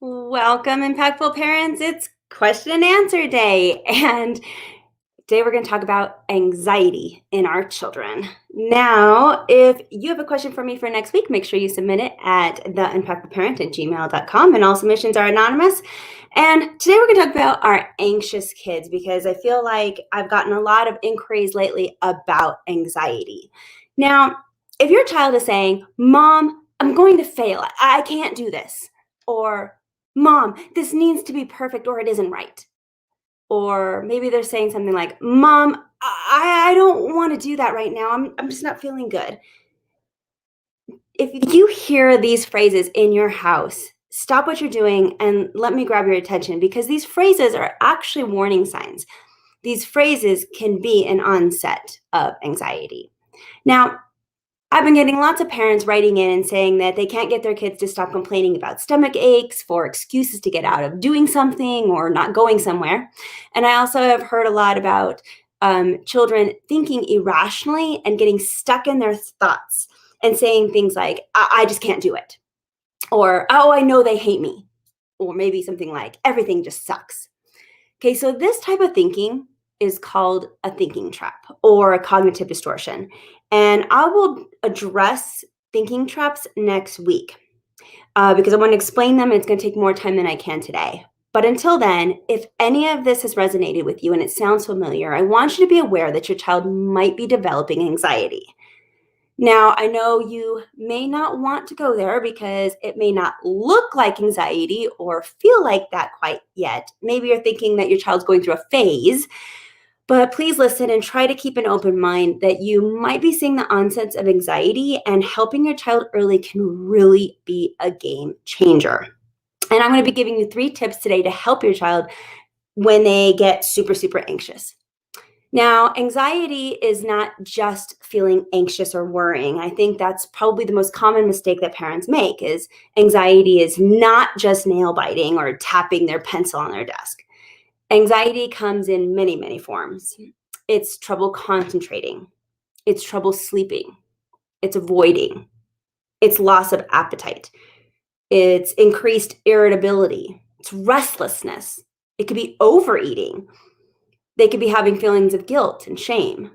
Welcome, impactful parents. It's question and answer day. And today we're going to talk about anxiety in our children. Now, if you have a question for me for next week, make sure you submit it at theimpactfulparent@gmail.com. And all submissions are anonymous. And today we're going to talk about our anxious kids because I feel like I've gotten a lot of inquiries lately about anxiety. Now, if your child is saying, Mom, I'm going to fail, I can't do this, or Mom, this needs to be perfect or it isn't right. Or maybe they're saying something like, Mom, I don't want to do that right now. I'm just not feeling good. If you hear these phrases in your house, stop what you're doing and let me grab your attention because these phrases are actually warning signs. These phrases can be an onset of anxiety. Now, I've been getting lots of parents writing in and saying that they can't get their kids to stop complaining about stomach aches, for excuses to get out of doing something or not going somewhere. And I also have heard a lot about children thinking irrationally and getting stuck in their thoughts and saying things like, I just can't do it. Or, oh, I know they hate me. Or maybe something like, everything just sucks. Okay, so this type of thinking is called a thinking trap or a cognitive distortion. And I will address thinking traps next week because I want to explain them. And it's going to take more time than I can today. But until then, if any of this has resonated with you and it sounds familiar, I want you to be aware that your child might be developing anxiety. Now, I know you may not want to go there because it may not look like anxiety or feel like that quite yet. Maybe you're thinking that your child's going through a phase, but please listen and try to keep an open mind that you might be seeing the onsets of anxiety, and helping your child early can really be a game changer. And I'm going to be giving you 3 tips today to help your child when they get super, super anxious. Now, anxiety is not just feeling anxious or worrying. I think that's probably the most common mistake that parents make is anxiety is not just nail biting or tapping their pencil on their desk. Anxiety comes in many, many forms. It's trouble concentrating. It's trouble sleeping. It's avoiding. It's loss of appetite. It's increased irritability. It's restlessness. It could be overeating. They could be having feelings of guilt and shame.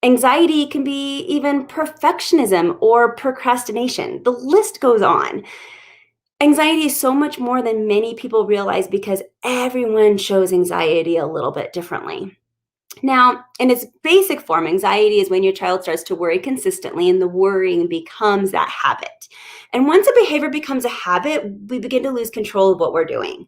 Anxiety can be even perfectionism or procrastination. The list goes on. Anxiety is so much more than many people realize because everyone shows anxiety a little bit differently. Now, in its basic form, anxiety is when your child starts to worry consistently and the worrying becomes that habit. And once a behavior becomes a habit, we begin to lose control of what we're doing.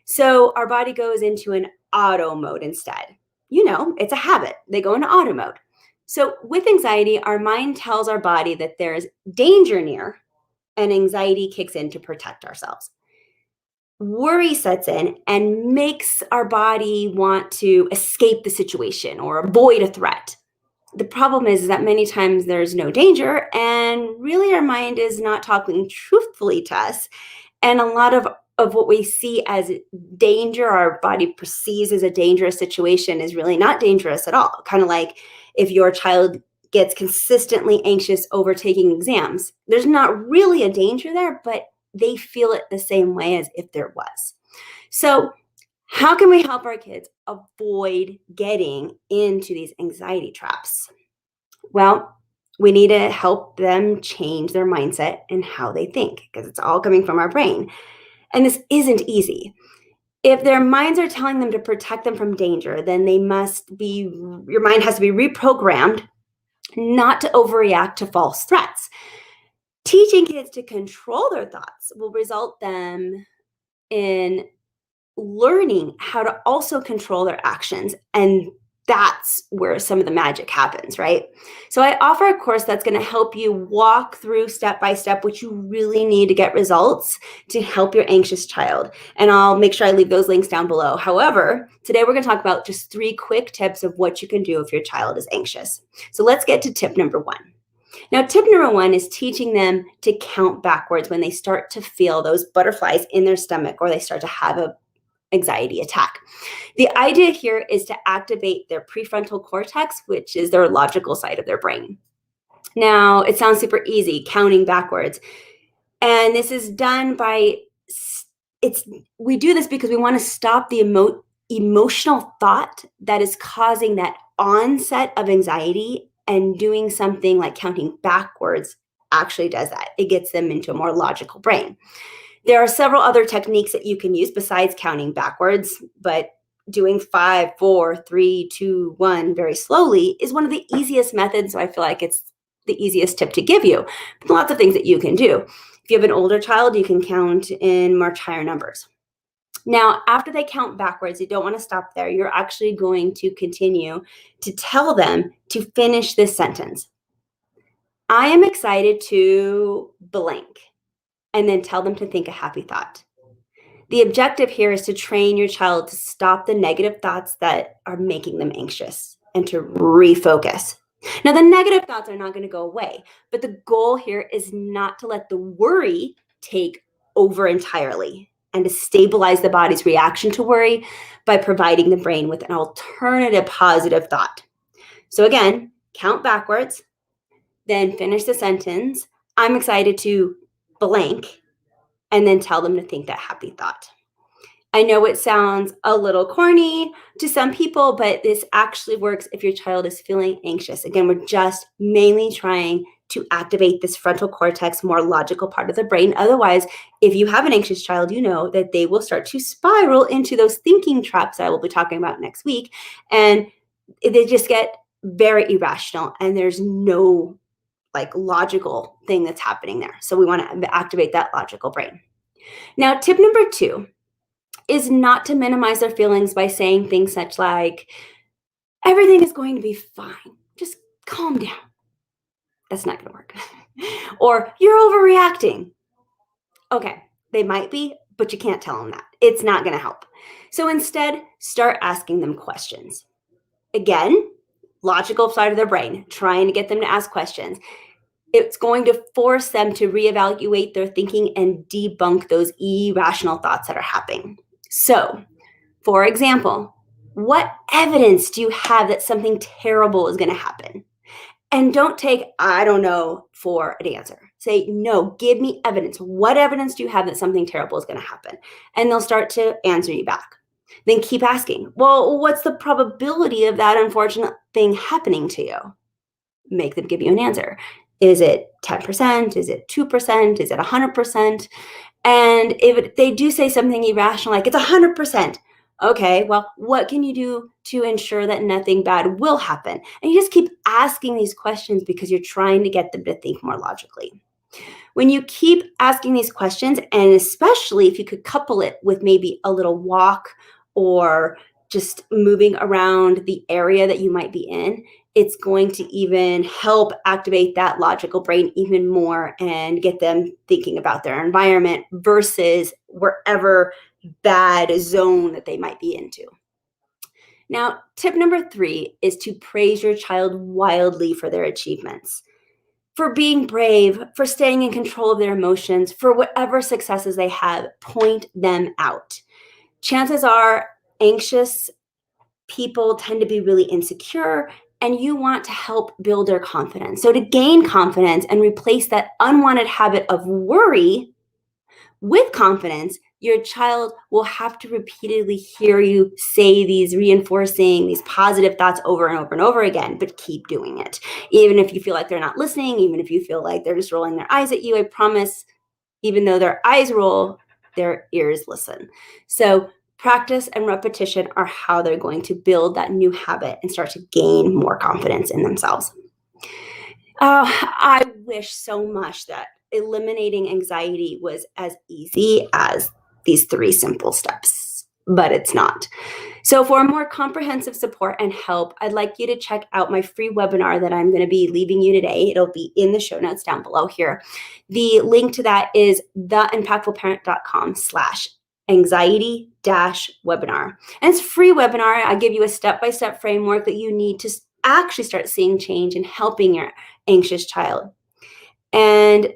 So our body goes into an auto mode instead. It's a habit. They go into auto mode. So with anxiety, our mind tells our body that there's danger near, and anxiety kicks in to protect ourselves. Worry sets in and makes our body want to escape the situation or avoid a threat. The problem is that many times there's no danger, and really our mind is not talking truthfully to us. And a lot of what we see as danger, our body perceives as a dangerous situation, is really not dangerous at all. Kind of like if your child gets consistently anxious over taking exams, there's not really a danger there, but they feel it the same way as if there was. So how can we help our kids avoid getting into these anxiety traps? Well, we need to help them change their mindset and how they think because it's all coming from our brain. And this isn't easy. If their minds are telling them to protect them from danger, then your mind has to be reprogrammed not to overreact to false threats. Teaching kids to control their thoughts will result them in learning how to also control their actions. And that's where some of the magic happens, right? So I offer a course that's going to help you walk through step by step what you really need to get results to help your anxious child. And I'll make sure I leave those links down below. However, today we're going to talk about just 3 quick tips of what you can do if your child is anxious. So let's get to tip number 1. Now, tip number 1 is teaching them to count backwards when they start to feel those butterflies in their stomach or they start to have a anxiety attack. The idea here is to activate their prefrontal cortex, which is their logical side of their brain. Now, it sounds super easy, counting backwards. And this is done by we do this because we want to stop the emotional thought that is causing that onset of anxiety, and doing something like counting backwards actually does that. It gets them into a more logical brain. There are several other techniques that you can use besides counting backwards, but doing 5, 4, 3, 2, 1 very slowly is one of the easiest methods. So I feel like it's the easiest tip to give you. But lots of things that you can do. If you have an older child, you can count in much higher numbers. Now, after they count backwards, you don't want to stop there. You're actually going to continue to tell them to finish this sentence. I am excited to blank, and then tell them to think a happy thought. The objective here is to train your child to stop the negative thoughts that are making them anxious and to refocus. Now, the negative thoughts are not going to go away, but the goal here is not to let the worry take over entirely, and to stabilize the body's reaction to worry by providing the brain with an alternative positive thought. So again, count backwards, then finish the sentence. I'm excited to blank, and then tell them to think that happy thought. I know it sounds a little corny to some people, but this actually works if your child is feeling anxious. Again, we're just mainly trying to activate this frontal cortex, more logical part of the brain. Otherwise, if you have an anxious child, you know that they will start to spiral into those thinking traps that I will be talking about next week. And they just get very irrational, and there's no logical thing that's happening there. So we want to activate that logical brain. Now, tip number 2 is not to minimize their feelings by saying things such like, everything is going to be fine. Just calm down. That's not going to work. Or, you're overreacting. Okay, they might be, but you can't tell them that. It's not going to help. So instead, start asking them questions. Again, logical side of their brain, trying to get them to ask questions. It's going to force them to reevaluate their thinking and debunk those irrational thoughts that are happening. So, for example, what evidence do you have that something terrible is going to happen? And don't take, I don't know, for an answer. Say, no, give me evidence. What evidence do you have that something terrible is going to happen? And they'll start to answer you back. Then keep asking, well, what's the probability of that unfortunate thing happening to you? Make them give you an answer. Is it 10%? Is it 2%? Is it 100%? And if they do say something irrational, like it's 100%, okay, well, what can you do to ensure that nothing bad will happen? And you just keep asking these questions because you're trying to get them to think more logically. When you keep asking these questions, and especially if you could couple it with maybe a little walk or just moving around the area that you might be in, it's going to even help activate that logical brain even more and get them thinking about their environment versus wherever bad zone that they might be into. Now, tip number 3 is to praise your child wildly for their achievements, for being brave, for staying in control of their emotions, for whatever successes they have. Point them out. Chances are anxious people tend to be really insecure, and you want to help build their confidence. So to gain confidence and replace that unwanted habit of worry with confidence, your child will have to repeatedly hear you say these reinforcing, these positive thoughts over and over and over again, but keep doing it. Even if you feel like they're not listening, even if you feel like they're just rolling their eyes at you, I promise, even though their eyes roll, their ears listen. So practice and repetition are how they're going to build that new habit and start to gain more confidence in themselves. I wish so much that eliminating anxiety was as easy as these 3 simple steps, but it's not. So for more comprehensive support and help, I'd like you to check out my free webinar that I'm going to be leaving you today. It'll be in the show notes down below here. The link to that is theimpactfulparent.com/anxiety-webinar. And it's a free webinar. I give you a step-by-step framework that you need to actually start seeing change and helping your anxious child. And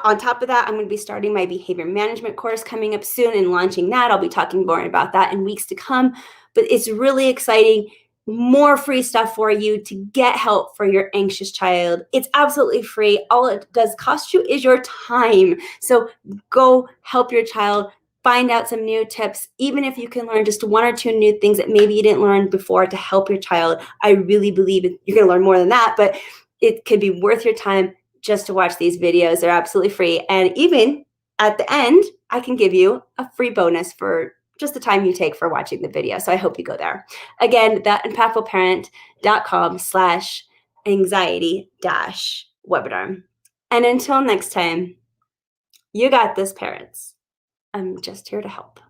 on top of that, I'm going to be starting my behavior management course coming up soon and launching that. I'll be talking more about that in weeks to come, but it's really exciting. more free stuff for you to get help for your anxious child. It's absolutely free. All it does cost you is your time. So go help your child, find out some new tips, even if you can learn just one or two new things that maybe you didn't learn before to help your child. I really believe you're going to learn more than that, but it could be worth your time just to watch these videos. They're absolutely free. And even at the end, I can give you a free bonus for just the time you take for watching the video. So I hope you go there. Again, thatimpactfulparent.com/anxiety-webinar. And until next time, you got this, parents. I'm just here to help.